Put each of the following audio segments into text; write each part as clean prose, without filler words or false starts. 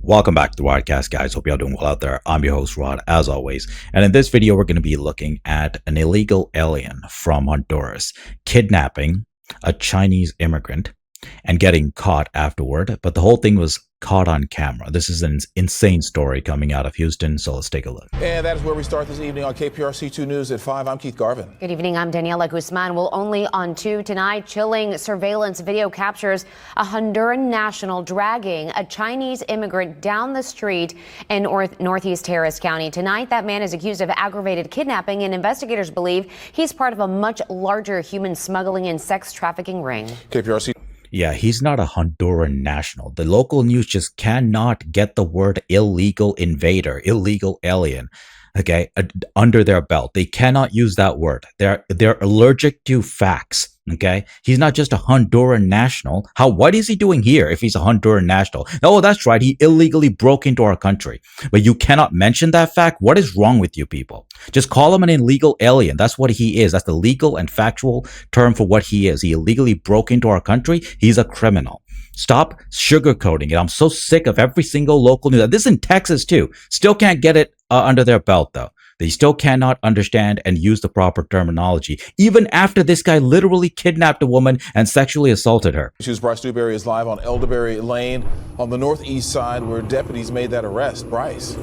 Welcome back to the Rodecast, guys. Hope y'all doing well out there. I'm your host, Rod, as always. And in this video, we're going to be looking at an illegal alien from Honduras kidnapping a Chinese immigrant and getting caught afterward. But the whole thing was caught on camera. This is an insane story coming out of Houston, so let's take a look. And that is where we start this evening on KPRC2 News at 5. I'm Keith Garvin. Good evening. I'm Daniela Guzman. Well, only on 2 tonight, chilling surveillance video captures a Honduran national dragging a Chinese immigrant down the street in Northeast Harris County. Tonight, that man is accused of aggravated kidnapping, and investigators believe he's part of a much larger human smuggling and sex trafficking ring. KPRC. Yeah, he's not a Honduran national. The local news just cannot get the word illegal invader, illegal alien, okay, under their belt. They cannot use that word. They're allergic to facts. Okay, he's not just a Honduran national. What is he doing here if he's a Honduran national? Oh, that's right. He illegally broke into our country. But you cannot mention that fact. What is wrong with you people? Just call him an illegal alien. That's what he is. That's the legal and factual term for what he is. He illegally broke into our country. He's a criminal. Stop sugarcoating it. I'm so sick of every single local news. This is in Texas too. Still can't get it under their belt though. They still cannot understand and use the proper terminology, even after this guy literally kidnapped a woman and sexually assaulted her. Bryce Dewberry is live on Elderberry Lane on the northeast side where deputies made that arrest. Bryce.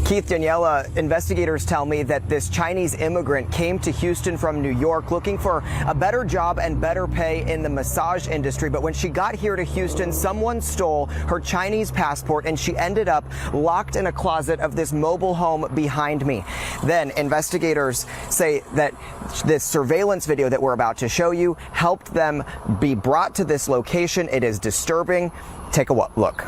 Keith, Daniela, investigators tell me that this Chinese immigrant came to Houston from New York looking for a better job and better pay in the massage industry. But when she got here to Houston, someone stole her Chinese passport and she ended up locked in a closet of this mobile home behind me. Then investigators say that this surveillance video that we're about to show you helped them be brought to this location. It is disturbing. Take a look.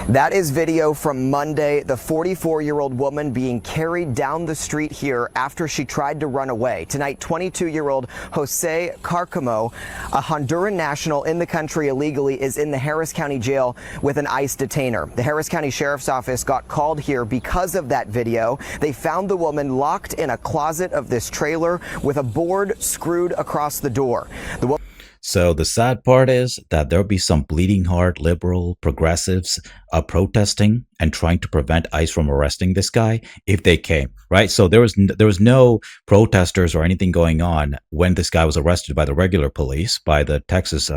That is video from Monday, the 44-year-old woman being carried down the street here after she tried to run away. Tonight, 22-year-old Jose Carcamo, a Honduran national in the country illegally, is in the Harris County jail with an ICE detainer. The Harris County Sheriff's Office got called here because of that video. They found the woman locked in a closet of this trailer with a board screwed across the door. So the sad part is that there'll be some bleeding heart liberal progressives protesting and trying to prevent ICE from arresting this guy if they came, right? So there was no protesters or anything going on when this guy was arrested by the regular police, by the Texas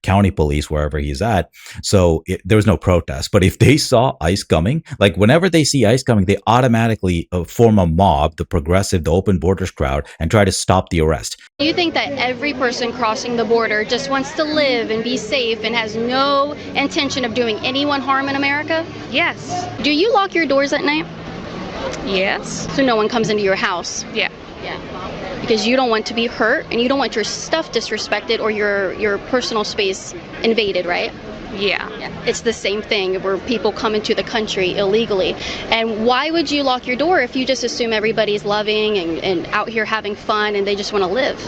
county police, wherever he's at. So there was no protest. But if they saw ICE coming, like whenever they see ICE coming, they automatically form a mob, the progressive, the open borders crowd, and try to stop the arrest. You think that every person crossing the border just wants to live and be safe and has no intention of doing anyone harm in America? Yes. Do you lock your doors at night? Yes. So no one comes into your house? Yeah. Yeah. Because you don't want to be hurt and you don't want your stuff disrespected or your personal space invaded, right? Yeah. It's the same thing where people come into the country illegally. And why would you lock your door if you just assume everybody's loving and out here having fun and they just want to live?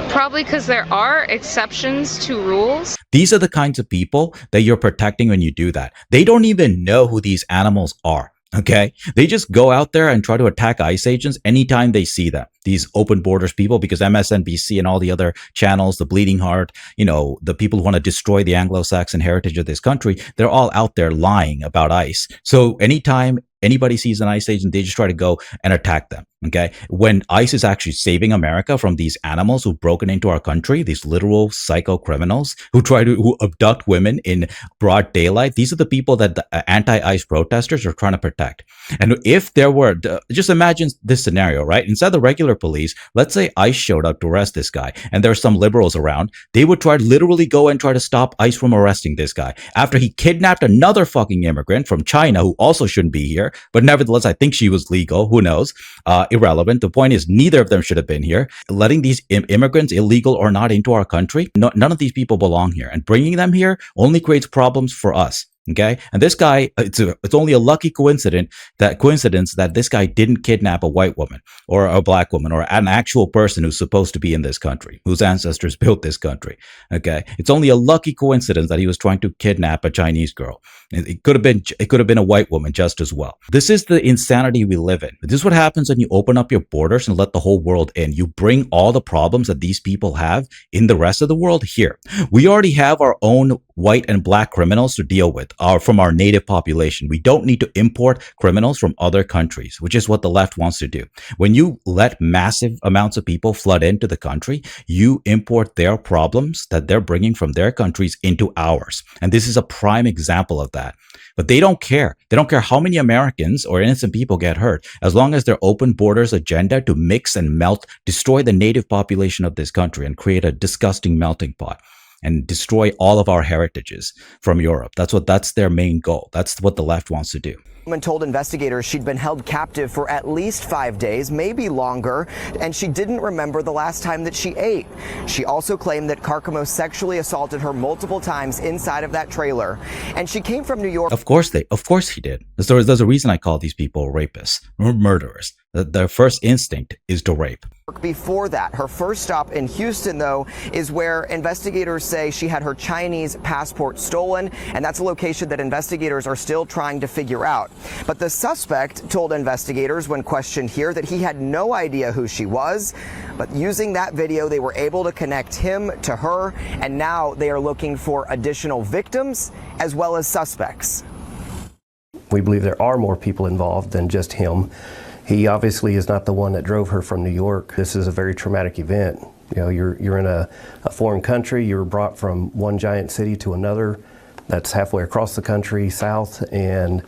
Probably because there are exceptions to rules. These are the kinds of people that you're protecting when you do that. They don't even know who these animals are. Okay, they just go out there and try to attack ICE agents anytime they see them. These open borders people, because MSNBC and all the other channels, the Bleeding Heart, the people who want to destroy the Anglo-Saxon heritage of this country, they're all out there lying about ICE. So anytime anybody sees an ICE agent, they just try to go and attack them. Okay, when ICE is actually saving America from these animals who've broken into our country, these literal psycho criminals who abduct women in broad daylight, these are the people that the anti-ICE protesters are trying to protect. And if there were, just imagine this scenario, right? Instead of the regular police, let's say ICE showed up to arrest this guy, and there are some liberals around, they would literally go and try to stop ICE from arresting this guy after he kidnapped another fucking immigrant from China who also shouldn't be here, but nevertheless, I think she was legal. Who knows? Irrelevant. The point is, neither of them should have been here. Letting these immigrants, illegal or not, into our country, none of these people belong here. And bringing them here only creates problems for us. Okay, and this guy, it's only a lucky coincidence that this guy didn't kidnap a white woman or a black woman or an actual person who's supposed to be in this country, whose ancestors built this country. Okay, it's only a lucky coincidence that he was trying to kidnap a Chinese girl. It could have been a white woman just as well. This is the insanity we live in. This is what happens when you open up your borders and let the whole world in. You bring all the problems that these people have in the rest of the world here. We already have our own white and black criminals to deal with from our native population. We don't need to import criminals from other countries, which is what the left wants to do. When you let massive amounts of people flood into the country, you import their problems that they're bringing from their countries into ours. And this is a prime example of that. But they don't care. They don't care how many Americans or innocent people get hurt, as long as their open borders agenda to mix and melt, destroy the native population of this country and create a disgusting melting pot and destroy all of our heritages from Europe. That's their main goal. That's what the left wants to do. Woman told investigators she'd been held captive for at least 5 days, maybe longer, and she didn't remember the last time that she ate. She also claimed that Carcamo sexually assaulted her multiple times inside of that trailer, and she came from New York. Of course he did. There's a reason I call these people rapists or murderers. Their first instinct is to rape. Before that, her first stop in Houston, though, is where investigators say she had her Chinese passport stolen, and that's a location that investigators are still trying to figure out. But the suspect told investigators when questioned here that he had no idea who she was, but using that video, they were able to connect him to her, and now they are looking for additional victims as well as suspects. We believe there are more people involved than just him. He obviously is not the one that drove her from New York. This is a very traumatic event. You know, you're in a foreign country. You were brought from one giant city to another that's halfway across the country south, and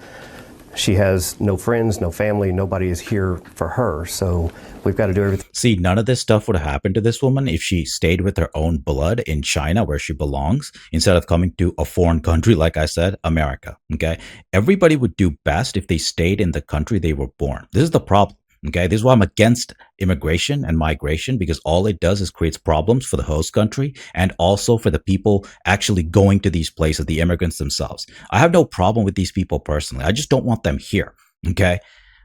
she has no friends, no family. Nobody is here for her. So we've got to do everything. See, none of this stuff would have happened to this woman if she stayed with her own blood in China, where she belongs, instead of coming to a foreign country, like I said, America. Okay. Everybody would do best if they stayed in the country they were born. This is the problem. Okay, this is why I'm against immigration and migration, because all it does is creates problems for the host country and also for the people actually going to these places, the immigrants themselves. I have no problem with these people personally. I just don't want them here. Okay.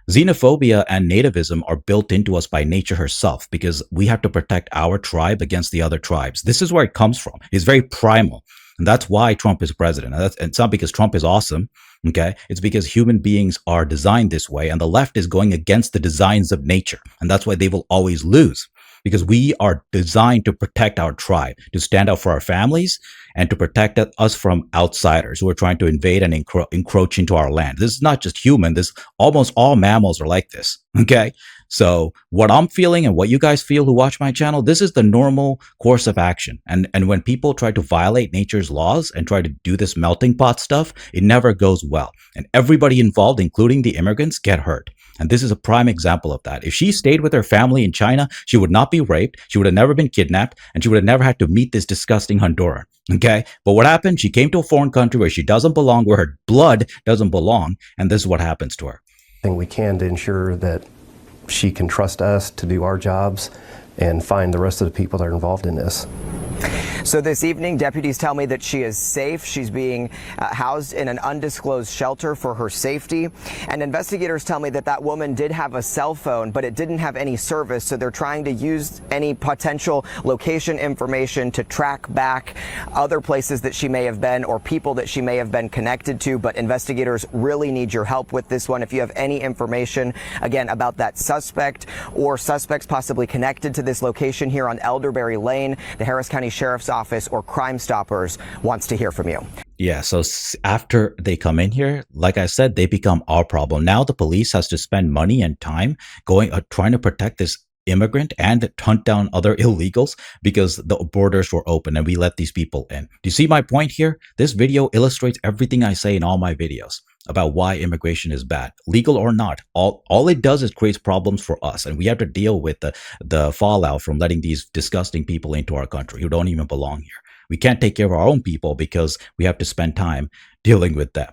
Xenophobia and nativism are built into us by nature herself, because we have to protect our tribe against the other tribes. This is where it comes from. It's very primal. And that's why Trump is president. And it's not because Trump is awesome. Okay. It's because human beings are designed this way, and the left is going against the designs of nature. And that's why they will always lose, because we are designed to protect our tribe, to stand up for our families, and to protect us from outsiders who are trying to invade and encroach into our land. This is not just human. Almost all mammals are like this. Okay. So what I'm feeling and what you guys feel who watch my channel, this is the normal course of action. And when people try to violate nature's laws and try to do this melting pot stuff, it never goes well. And everybody involved, including the immigrants, get hurt. And this is a prime example of that. If she stayed with her family in China, she would not be raped. She would have never been kidnapped, and she would have never had to meet this disgusting Honduran. Okay. But what happened? She came to a foreign country where she doesn't belong, where her blood doesn't belong. And this is what happens to her. We can to ensure that she can trust us to do our jobs and find the rest of the people that are involved in this. So this evening, deputies tell me that she is safe. She's being housed in an undisclosed shelter for her safety. And investigators tell me that that woman did have a cell phone, but it didn't have any service. So they're trying to use any potential location information to track back other places that she may have been or people that she may have been connected to. But investigators really need your help with this one. If you have any information, again, about that suspect or suspects possibly connected to this location here on Elderberry Lane, the Harris County Sheriff's Office or Crime Stoppers wants to hear from you. Yeah, so after they come in here, like I said, they become our problem. Now the police has to spend money and time trying to protect this immigrant and hunt down other illegals because the borders were open and we let these people in. Do you see my point here? This video illustrates everything I say in all my videos about why immigration is bad, legal or not. All it does is creates problems for us, and we have to deal with the fallout from letting these disgusting people into our country who don't even belong here. We can't take care of our own people because we have to spend time dealing with them.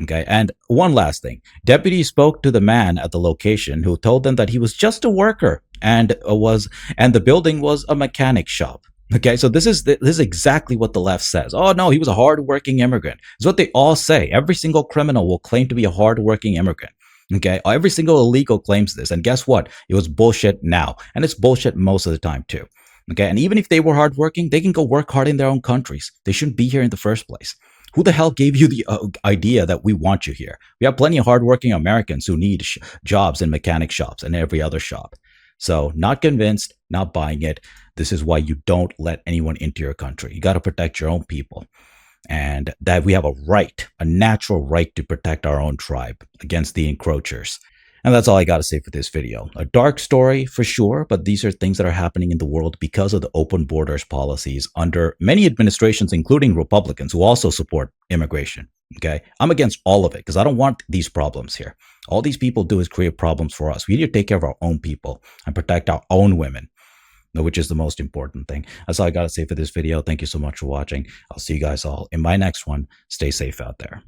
Okay. And one last thing, deputies spoke to the man at the location who told them that he was just a worker and the building was a mechanic shop. Okay, so this is exactly what the left says. Oh no, he was a hardworking immigrant. It's what they all say. Every single criminal will claim to be a hardworking immigrant. Okay, every single illegal claims this, and guess what? It was bullshit now, and it's bullshit most of the time too. Okay, and even if they were hardworking, they can go work hard in their own countries. They shouldn't be here in the first place. Who the hell gave you the idea that we want you here? We have plenty of hardworking Americans who need jobs in mechanic shops and every other shop. So, not convinced, not buying it. This is why you don't let anyone into your country. You got to protect your own people. And that we have a right, a natural right to protect our own tribe against the encroachers. And that's all I got to say for this video. A dark story for sure, but these are things that are happening in the world because of the open borders policies under many administrations, including Republicans, who also support immigration. Okay, I'm against all of it because I don't want these problems here. All these people do is create problems for us. We need to take care of our own people and protect our own women, which is the most important thing. That's all I got to say for this video. Thank you so much for watching. I'll see you guys all in my next one. Stay safe out there.